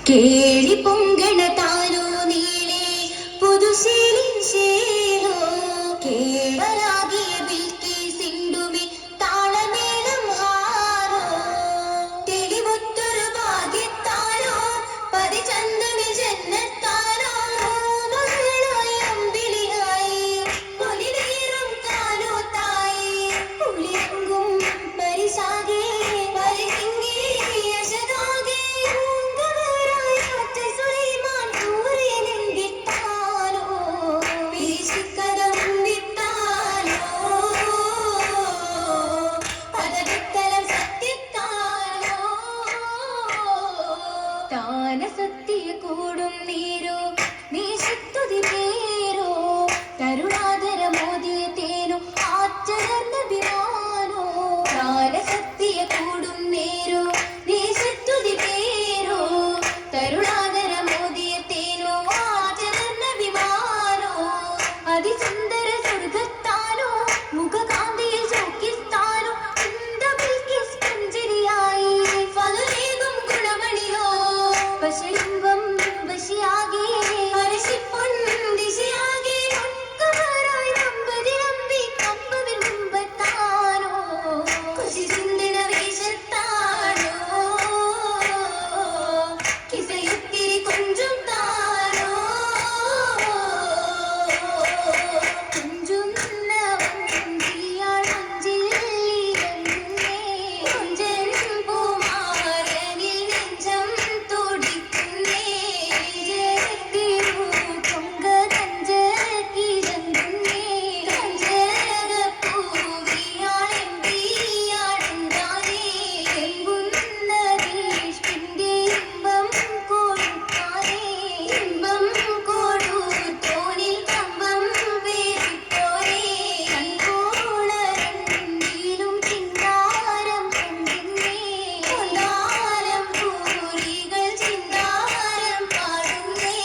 കേളി പൊങ്കണ താനോ നീളെ പുതുശീലിൻ ശേലോ കേളരാകിയ ബിൽക്കി സിണ്ടുമി താളമേളം ഹാരോ തെളിവൊത്തൊരു ഭാഗ്യത്താലോ പതിചന്തമി ജന്നത്താലോ മകളായി അമ്പിളിയായി പൊലിനീറും കാലോ തായി പുളിയങ്കും പരിസാകെ സത്യ കൂടും നീരോ നീശത്തുതി പേരോ തരുണാതര മോദിയ തേനോ ആറ്റലർന്ന വിമാനോ സത്യ കൂടും നേരോ നീശത്തുതി പേരോ തരുണാതര മോദിയ തേനോ ആറ്റലർന്ന വിമാനോ അതിസുന്ദര സ്വർഗത്താനോ മുഖകാന്തിയിൽ ചോക്കിത്താനോ ചിന്തയായി ഫലരേകും ഗുണമണിയോ പശലിംബം വശിയാകെ പരശിപ്പൊൻ ദിശയാകെ ഒക്കവരായി നമ്പതിരമ്പി കമ്പവിൽ മുമ്പത്താനോ കുശിചിന്തന വേഷത്താനോ കിസയുത്തിരി കൊഞ്ചും താനോ കൊഞ്ചുന്ന വഞ്ചിയാൾ മഞ്ചില്ലിരങ്ങേ കൊഞ്ചൻ പൂമാരനിൽ നെഞ്ചം തുടിക്കുന്നേ ജഗത്തിരു പൊങ്ക കഞ്ചക്കിരങ്ങുന്നേ കഞ്ചകപ്പൂവിയാളെമ്പിയാടുണ്ടാനേ എമ്പുന്ന ദീഷ്പിന്റെ ഇമ്പം കൊടുത്താനേ ഇമ്പം കൊടുത്തോനിൽ കമ്പം പേരിട്ടോരേ കൺകോളരണ്ടിലും ചിന്താരം കണ്ടിന്നേ കൊണ്ടാരം പൂരികൾ ചിന്താരം പാടുന്നേ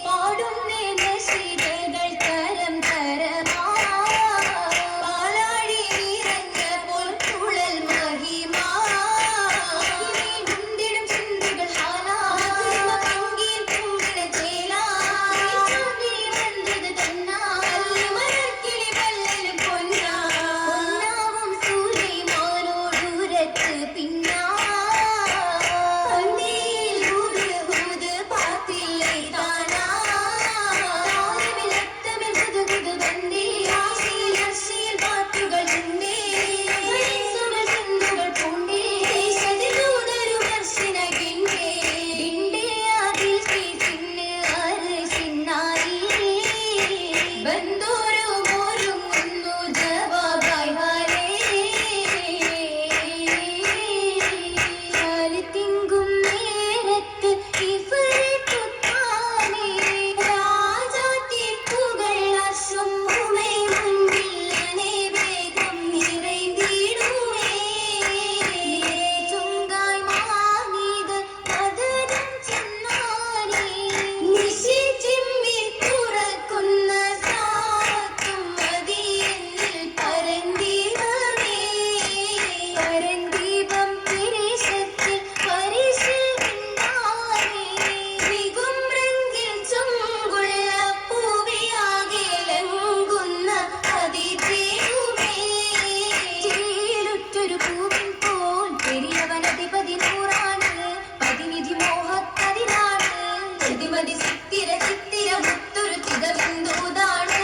പാടുന്നേ നശിതകൾ തരം തരമാ പാലാടി നിറഞ്ഞ പൊൽക്കുഴൽ മഹിമാ മുന്തിടും ചിന്തകൾ ഹാലാ പങ്കിൽ പൂവിട ചേലാ ചാന്ദിനി വന്നത് തന്നാ മരക്കിളി വല്ലലും പൊന്നാ പൊന്നാവും സൂര്യമാനോടുരത്ത് പിന്നാ പന്തിയിൽ ഹൂത് പാത്തില്ലേ താനാ താളിമിലത്തമിൽ പുതുപുതു ബന്ദി ആശയിൽ അർശയിൽ പാട്ടുകൾ ചിന്തേ സുമ ചിന്തകൾ പൂണ്ടേ ദേശതിലൂതൊരു വർഷിനകിണ്ടേ ബിണ്ടേ അതിൽ ചിന്ന് അർശിനായി ബന്ധോരു മോരുങ്ങുന്നു ജവാബായി ഹാരേ തിങ്കും നേരത്ത് ഇഫ്രിത്തുത്താനേ രാജാത്തിപ്പുകൾ അശ്വം ഉമേ മുൻപില്ലനെ വേഗം നിറൈന്തിടുമേ ചുങ്കായ് മാനീത് പതരം ചെന്നാനേ നിശി ചിമ്മി തുറക്കുന്ന സാത്തും മതിയെന്നിൽ പരന്തീപമേ പരന്തീപം പിരിശത്തിൽ പരിശീലിന്നാനേ വികുമ്രങ്കിൽ ചുങ്കുള്ള പൂവിയാകെ ലംഘുന്ന അതിഥേയുമേ ചേലുറ്റൊരു പൂവിൻ പോൽ പെരിയവനധിപതി നൂറാണ് പതിനിധി മോഹത്തതിനാണ് ചിതിമതി ചിത്തിര ചിത്തിര മുത്തൊരു ചിതബിന്ദൂതാണ്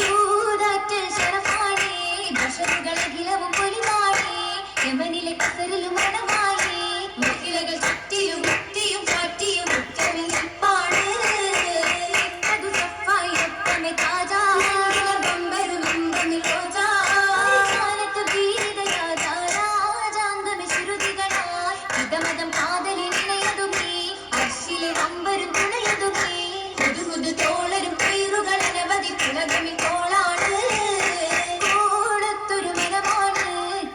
ദൂതാറ്റൽ ശരഫാണേ ഭഷറുകളകിലവും പൊലിവാണേ യമനിലെ കസറിലും മണമായേ മഹിളകൾ ചുറ്റിലും മുത്തിയും ചാറ്റിയും മുറ്റമിൽ നിൽപ്പാണ് അതു സഫായി ഒപ്പമെ താജാ ബമ്പരും ഇമ്പമിൽ റോജാ കാലത്ത് ഭീരിത രാജാ രാജാംഗമെ ശ്രുതികളായി ഇതമതം കാതലിൽ ഇണയതുമേ അർശിലെ അമ്പരും തുണയതുമേ ഹുദുഹുദു തോളരും പേരുകൾ അനവധി പുളകമിൽ തോളാണ് കോളത്തൊരു മികവാണ്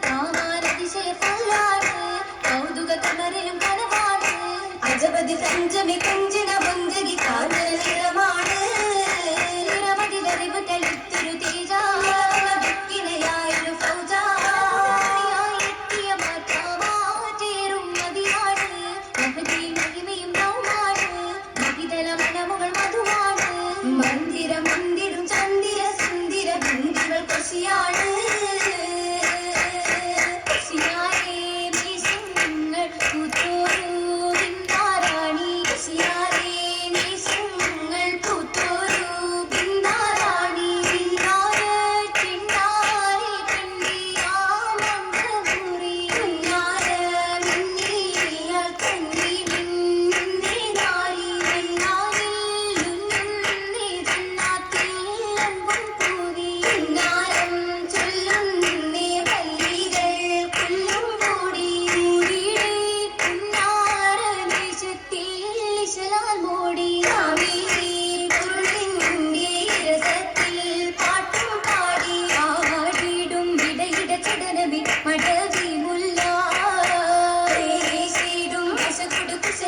കാമാനതിശയ ഫല്ലാണ് കൗതുക കമറിലും കനവാണ് അജപതി സഞ്ചമി കഞ്ചന മുഞ്ചകി കാഞ്ചന നിറമാണ് നിരവധിലറിവ് തെളിത്തൊരു തേജ ദുഃഖിനയായൊരു ഫൗജ എത്തിയ മാറ്റാ ചേരും മതിയാണ് മഹദിയിൽ മഹിമയും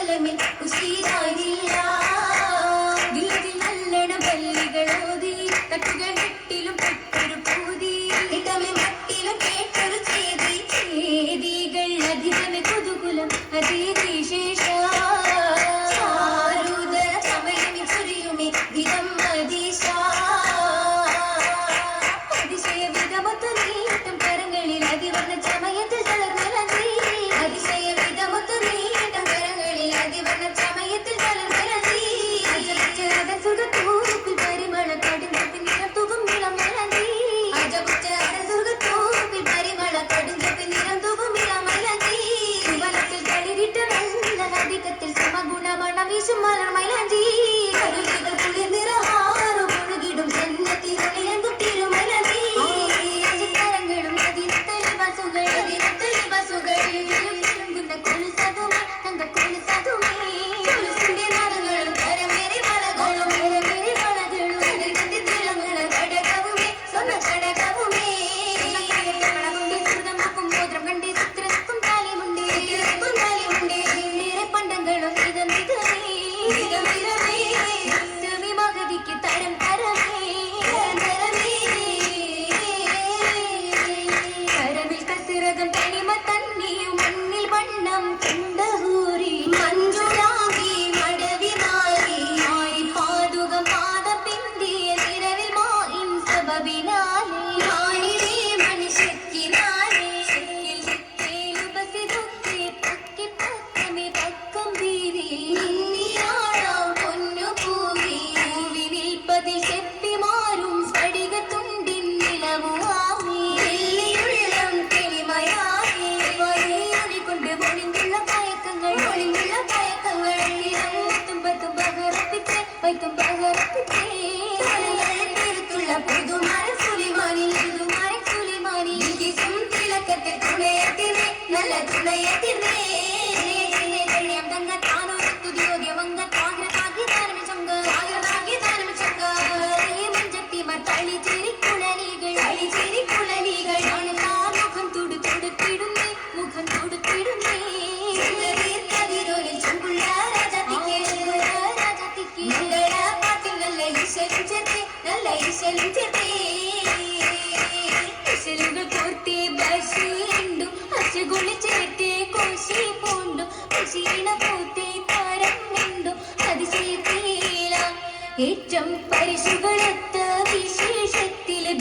കുശലമിൽ ഉശീരായില്ല ദിലതിൽ നല്ലണം പല്ലികളോതി തട്ടുകൾ വെട്ടിലും പെട്ടൊരു പൂതി ഇടമെ മട്ടിലും കേട്ടൊരു ചേതികൾ അധികമേ കുതുകുലം അതിവിശേഷ ഏറ്റവും പരിശുകളൊത്ത വിശേഷത്തിലെ